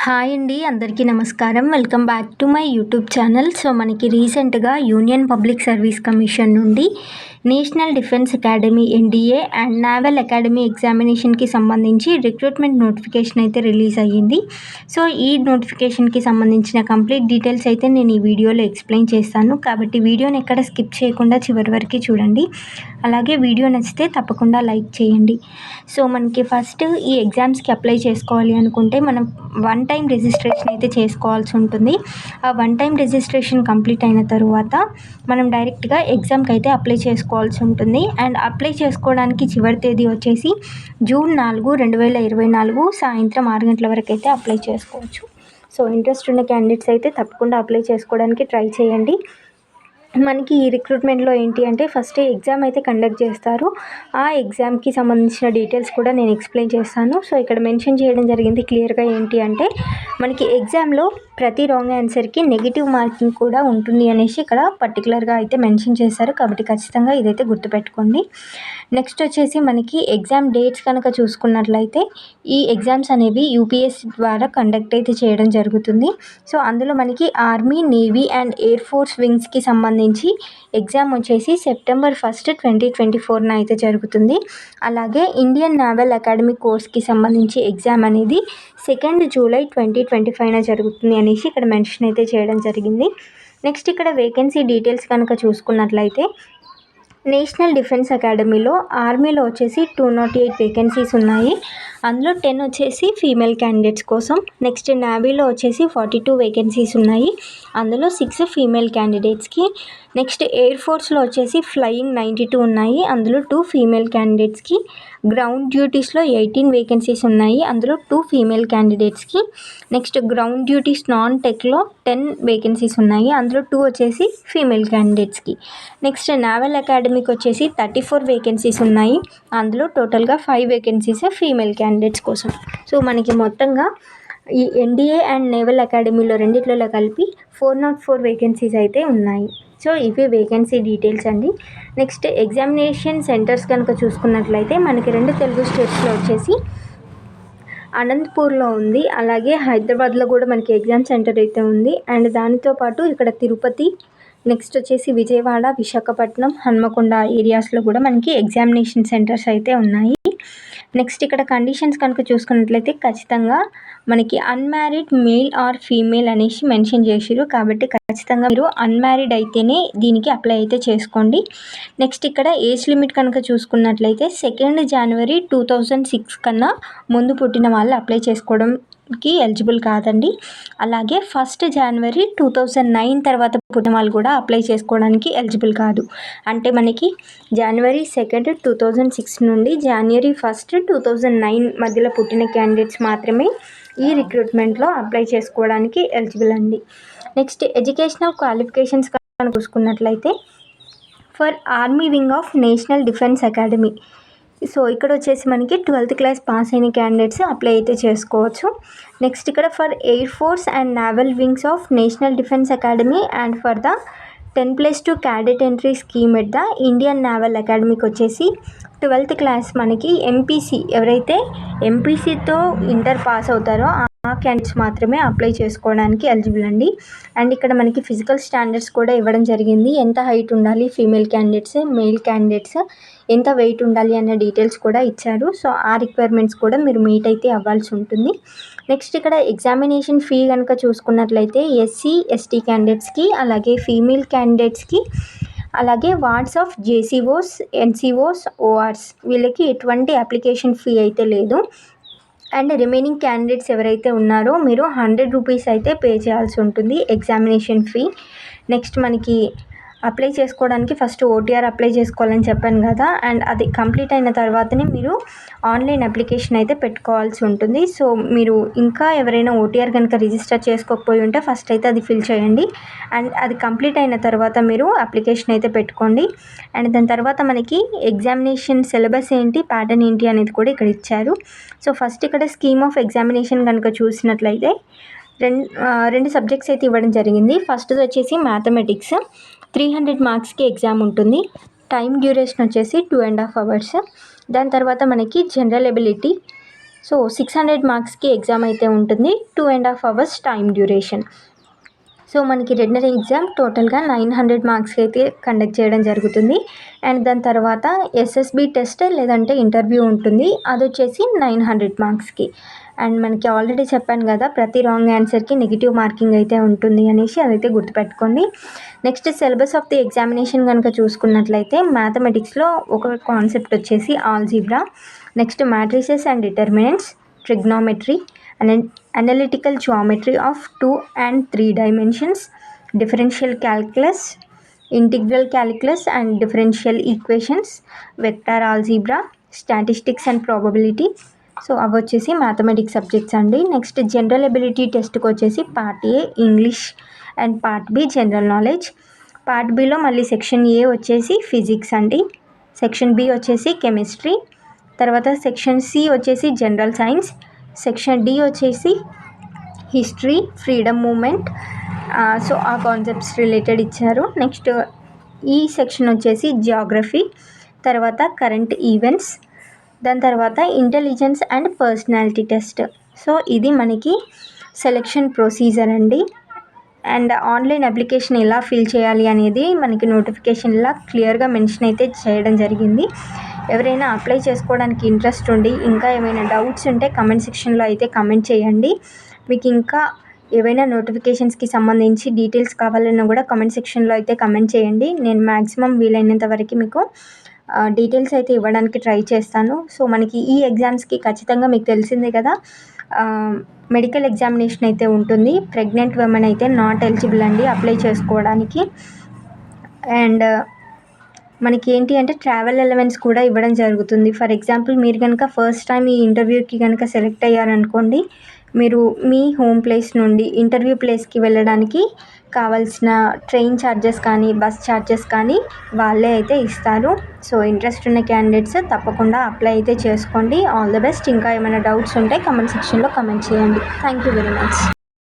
Hi అండి, అందరికీ నమస్కారం. Welcome back to my YouTube channel. So మనకి రీసెంట్గా యూనియన్ పబ్లిక్ సర్వీస్ కమిషన్ నుండి National Defence Academy NDA and Naval Academy ఎగ్జామినేషన్కి సంబంధించి రిక్రూట్మెంట్ నోటిఫికేషన్ అయితే రిలీజ్ అయ్యింది. సో ఈ నోటిఫికేషన్కి సంబంధించిన కంప్లీట్ డీటెయిల్స్ అయితే నేను ఈ వీడియోలో ఎక్స్ప్లెయిన్ చేస్తాను, కాబట్టి వీడియోని ఎక్కడ స్కిప్ చేయకుండా చివరి వరకు చూడండి. అలాగే వీడియో నచ్చితే తప్పకుండా లైక్ చేయండి. సో మనకి ఫస్ట్ ఈ ఎగ్జామ్స్కి అప్లై చేసుకోవాలి అనుకుంటే మనం వన్ టైం రిజిస్ట్రేషన్ అయితే చేసుకోవాల్సి ఉంటుంది. ఆ వన్ టైం రిజిస్ట్రేషన్ కంప్లీట్ అయిన తర్వాత మనం డైరెక్ట్గా ఎగ్జామ్కి అయితే అప్లై చేసుకోవాల్సి ఉంటుంది. అండ్ అప్లై చేసుకోవడానికి చివరి తేదీ వచ్చేసి జూన్ 4, 2024 సాయంత్రం 6 గంటల వరకు అయితే అప్లై చేసుకోవచ్చు. సో ఇంట్రెస్ట్ ఉన్న క్యాండిడేట్స్ అయితే తప్పకుండా అప్లై చేసుకోవడానికి ట్రై చేయండి. మనకి ఈ రిక్రూట్మెంట్లో ఏంటి అంటే ఫస్ట్ ఎగ్జామ్ అయితే కండక్ట్ చేస్తారు. ఆ ఎగ్జామ్కి సంబంధించిన డీటెయిల్స్ కూడా నేను ఎక్స్ప్లెయిన్ చేస్తాను. సో ఇక్కడ మెన్షన్ చేయడం జరిగింది క్లియర్గా ఏంటి అంటే మనకి ఎగ్జామ్లో ప్రతి రాంగ్ ఆన్సర్కి నెగిటివ్ మార్కింగ్ కూడా ఉంటుంది అనేసి ఇక్కడ పర్టికులర్గా అయితే మెన్షన్ చేశారు, కాబట్టి ఖచ్చితంగా ఇదైతే గుర్తుపెట్టుకోండి. నెక్స్ట్ వచ్చేసి మనకి ఎగ్జామ్ డేట్స్ కనుక చూసుకున్నట్లయితే ఈ ఎగ్జామ్స్ అనేవి యూపీఎస్సీ ద్వారా కండక్ట్ అయితే చేయడం జరుగుతుంది. సో అందులో మనకి army, navy and air force వింగ్స్కి సంబంధించి ఎగ్జామ్ వచ్చేసి సెప్టెంబర్ 1, 2024 అయితే జరుగుతుంది. అలాగే ఇండియన్ నావల్ అకాడమీ కోర్స్కి సంబంధించి ఎగ్జామ్ అనేది 2 జూలై 2025 జరుగుతుంది అనేసి ఇక్కడ మెన్షన్ అయితే చేయడం జరిగింది. నెక్స్ట్ ఇక్కడ వేకెన్సీ డీటెయిల్స్ కనుక చూసుకున్నట్లయితే నేషనల్ డిఫెన్స్ అకాడమీలో ఆర్మీలో వచ్చేసి 208 వేకెన్సీస్ ఉన్నాయి. అందులో 10 వచ్చేసి ఫీమేల్ క్యాండిడేట్స్ కోసం. నెక్స్ట్ నేవీలో వచ్చేసి 42 వేకెన్సీస్ ఉన్నాయి. అందులో 6 ఫీమేల్ క్యాండిడేట్స్కి. నెక్స్ట్ ఎయిర్ ఫోర్స్లో వచ్చేసి ఫ్లయింగ్ 92 ఉన్నాయి. అందులో 2 ఫీమేల్ క్యాండిడేట్స్కి. గ్రౌండ్ డ్యూటీస్లో 18 వేకెన్సీస్ ఉన్నాయి. అందులో 2 ఫీమేల్ క్యాండిడేట్స్కి. నెక్స్ట్ గ్రౌండ్ డ్యూటీస్ నాన్ టెక్లో 10 వేకెన్సీస్ ఉన్నాయి. అందులో 2 వచ్చేసి ఫీమేల్ క్యాండిడేట్స్కి. నెక్స్ట్ నావల్ అకాడమీకి వచ్చేసి 34 వేకెన్సీస్ ఉన్నాయి. అందులో టోటల్గా 5 వేకెన్సీస్ ఫీమేల్ క్యాండిడేట్స్ కోసం. సో మనకి మొత్తంగా ఈ ఎన్డీఏ అండ్ నేవల్ అకాడమీలో రెండిట్లలో కలిపి 404 వేకెన్సీస్ అయితే ఉన్నాయి. సో ఇవి వేకెన్సీ డీటెయిల్స్ అండి. నెక్స్ట్ ఎగ్జామినేషన్ సెంటర్స్ కనుక చూసుకున్నట్లయితే మనకి 2 తెలుగు స్టేట్స్లో వచ్చేసి అనంతపూర్లో ఉంది, అలాగే హైదరాబాద్లో కూడా మనకి ఎగ్జామ్ సెంటర్ అయితే ఉంది. అండ్ దానితో పాటు ఇక్కడ తిరుపతి, నెక్స్ట్ వచ్చేసి విజయవాడ, విశాఖపట్నం, హన్మకొండ ఏరియాస్లో కూడా మనకి ఎగ్జామినేషన్ సెంటర్స్ అయితే ఉన్నాయి. నెక్స్ట్ ఇక్కడ కండిషన్స్ కనుక చూసుకున్నట్లయితే ఖచ్చితంగా మనకి అన్మ్యారీడ్ మేల్ ఆర్ ఫీమేల్ అనేసి మెన్షన్ చేసిరు, కాబట్టి ఖచ్చితంగా మీరు అన్మ్యారీడ్ అయితేనే దీనికి అప్లై అయితే చేసుకోండి. నెక్స్ట్ ఇక్కడ ఏజ్ లిమిట్ కనుక చూసుకున్నట్లయితే 2 జనవరి 2006 కన్నా ముందు పుట్టిన వాళ్ళు అప్లై చేసుకోవడంకి ఎలిజిబుల్ కాదండి. అలాగే 1 జనవరి 2009 తర్వాత పుట్టిన వాళ్ళు కూడా అప్లై చేసుకోవడానికి ఎలిజిబుల్ కాదు. అంటే మనకి జనవరి 2, 2006 నుండి జనవరి 1, 2009 మధ్యలో పుట్టిన క్యాండిడేట్స్ మాత్రమే ఈ రిక్రూట్మెంట్లో అప్లై చేసుకోవడానికి ఎలిజిబుల్ అండి. నెక్స్ట్ ఎడ్యుకేషనల్ క్వాలిఫికేషన్స్ కనుక చూసుకున్నట్లయితే for army wing of National Defence Academy. So ఇక్కడ వచ్చేసి మనకి 12th క్లాస్ పాస్ అయిన క్యాండిడేట్స్ అప్లై అయితే చేసుకోవచ్చు. నెక్స్ట్ ఇక్కడ for air force and naval wings of National Defence Academy and for the 10+2 cadet entry scheme at the Indian naval అకాడమీకి వచ్చేసి 12th class మనకి ఎంపీసీ, ఎవరైతే ఎంపీసీతో ఇంటర్ పాస్ అవుతారో ఆ క్యాండిడేట్స్ మాత్రమే అప్లై చేసుకోవడానికి ఎలిజిబుల్ అండి. అండ్ ఇక్కడ మనకి ఫిజికల్ స్టాండర్డ్స్ కూడా ఇవ్వడం జరిగింది. ఎంత హైట్ ఉండాలి ఫీమేల్ క్యాండిడేట్స్, మేల్ క్యాండిడేట్స్ ఎంత వెయిట్ ఉండాలి అన్న డీటెయిల్స్ కూడా ఇచ్చారు. సో ఆ రిక్వైర్మెంట్స్ కూడా మీరు మీట్ అయితే అవ్వాల్సి ఉంటుంది. నెక్స్ట్ ఇక్కడ ఎగ్జామినేషన్ ఫీ కనుక చూసుకున్నట్లయితే ఎస్సీ, ఎస్టీ క్యాండిడేట్స్కి, అలాగే ఫీమేల్ క్యాండిడేట్స్కి, అలాగే వార్డ్స్ ఆఫ్ జేసీఓస్, ఎన్సీఓస్, ఓఆర్స్ వీళ్ళకి ఎటువంటి అప్లికేషన్ ఫీ అయితే లేదు. అండ్ రిమైనింగ్ క్యాండిడేట్స్ ఎవరైతే ఉన్నారో మీరు 100 రూపీస్ అయితే పే చేయాల్సి ఉంటుంది ఎగ్జామినేషన్ ఫీ. నెక్స్ట్ మనకి అప్లై చేసుకోవడానికి ఫస్ట్ ఓటీఆర్ అప్లై చేసుకోవాలని చెప్పాను కదా, అండ్ అది కంప్లీట్ అయిన తర్వాతనే మీరు ఆన్లైన్ అప్లికేషన్ అయితే పెట్టుకోవాల్సి ఉంటుంది. సో మీరు ఇంకా ఎవరైనా ఓటీఆర్ కనుక రిజిస్టర్ చేసుకోకపోయి ఉంటే ఫస్ట్ అయితే అది ఫిల్ చేయండి. అండ్ అది కంప్లీట్ అయిన తర్వాత మీరు అప్లికేషన్ అయితే పెట్టుకోండి. అండ్ దాని తర్వాత మనకి ఎగ్జామినేషన్ సిలబస్ ఏంటి, ప్యాటర్న్ ఏంటి అనేది కూడా ఇక్కడ ఇచ్చారు. సో ఫస్ట్ ఇక్కడ స్కీమ్ ఆఫ్ ఎగ్జామినేషన్ కనుక చూసినట్లయితే రెండు సబ్జెక్ట్స్ అయితే ఇవ్వడం జరిగింది. ఫస్ట్ది వచ్చేసి మ్యాథమెటిక్స్, 300 మార్క్స్కి ఎగ్జామ్ ఉంటుంది. టైం డ్యూరేషన్ వచ్చేసి 2.5 hours. దాని తర్వాత మనకి జనరల్ ఎబిలిటీ, సో 600 మార్క్స్కి ఎగ్జామ్ అయితే ఉంటుంది. 2.5 hours టైం డ్యూరేషన్. సో మనకి రిటన్ ఎగ్జామ్ టోటల్గా 900 మార్క్స్కి అయితే కండక్ట్ చేయడం జరుగుతుంది. అండ్ దాని తర్వాత ఎస్ఎస్బి టెస్ట్ లేదంటే ఇంటర్వ్యూ ఉంటుంది, అది వచ్చేసి 900 మార్క్స్కి. అండ్ మనకి ఆల్రెడీ చెప్పాను కదా, ప్రతి రాంగ్ ఆన్సర్కి నెగిటివ్ మార్కింగ్ అయితే ఉంటుంది అనేసి, అదైతే గుర్తుపెట్టుకోండి. Next syllabus of the examination కనుక చూసుకున్నట్లయితే మ్యాథమెటిక్స్లో ఒక కాన్సెప్ట్ వచ్చేసి algebra, next matrices and determinants, trigonometry, analytical geometry of 2 and 3 dimensions, differential calculus, integral calculus and differential equations, vector algebra, statistics and probability. So అవి వచ్చేసి మ్యాథమెటిక్స్ సబ్జెక్ట్స్ అండి. Next general ability టెస్ట్కి వచ్చేసి part A English and part B general knowledge. Part బిలో మళ్ళీ section A వచ్చేసి physics అండి, section B వచ్చేసి కెమిస్ట్రీ, తర్వాత సెక్షన్ సి వచ్చేసి జనరల్ సైన్స్, సెక్షన్ డి వచ్చేసి హిస్టరీ, ఫ్రీడమ్ మూమెంట్. సో ఆ కాన్సెప్ట్స్ రిలేటెడ్ ఇచ్చారు. నెక్స్ట్ ఈ సెక్షన్ వచ్చేసి జియోగ్రఫీ, తర్వాత కరెంట్ ఈవెంట్స్, దాని తర్వాత intelligence and personality test. So ఇది మనకి సెలెక్షన్ ప్రొసీజర్ అండి. అండ్ ఆన్లైన్ అప్లికేషన్ ఎలా ఫిల్ చేయాలి అనేది మనకి నోటిఫికేషన్లా క్లియర్గా మెన్షన్ అయితే చేయడం జరిగింది. ఎవరైనా అప్లై చేసుకోవడానికి ఇంట్రెస్ట్ ఉండి ఇంకా ఏమైనా డౌట్స్ ఉంటే కమెంట్ సెక్షన్లో అయితే కమెంట్ చేయండి. మీకు ఇంకా ఏవైనా నోటిఫికేషన్స్కి సంబంధించి డీటెయిల్స్ కావాలన్నా కూడా కమెంట్ సెక్షన్లో అయితే కమెంట్ చేయండి. నేను మ్యాక్సిమం వీలైనంత వరకు మీకు డీటెయిల్స్ అయితే ఇవ్వడానికి ట్రై చేస్తాను. సో మనకి ఈ ఎగ్జామ్స్కి ఖచ్చితంగా మీకు తెలిసిందే కదా, మెడికల్ ఎగ్జామినేషన్ అయితే ఉంటుంది. ప్రెగ్నెంట్ ఉమెన్ అయితే నాట్ ఎలిజిబుల్ అండి అప్లై చేసుకోవడానికి. అండ్ మనకి ఏంటి అంటే ట్రావెల్ ఎలవెన్స్ కూడా ఇవ్వడం జరుగుతుంది. ఫర్ ఎగ్జాంపుల్ మీరు కనుక ఫస్ట్ టైం ఈ ఇంటర్వ్యూకి కనుక సెలెక్ట్ అయ్యారనుకోండి, మీరు మీ హోమ్ ప్లేస్ నుండి ఇంటర్వ్యూ ప్లేస్కి వెళ్ళడానికి కావాల్సిన ట్రైన్ ఛార్జెస్ కానీ బస్ ఛార్జెస్ కానీ వాళ్ళే అయితే ఇస్తారు. సో ఇంట్రెస్ట్ ఉన్న క్యాండిడేట్స్ తప్పకుండా అప్లై అయితే చేసుకోండి. All the best. ఇంకా ఏమైనా డౌట్స్ ఉంటే కమెంట్ సెక్షన్లో కమెంట్ చేయండి. Thank you very much.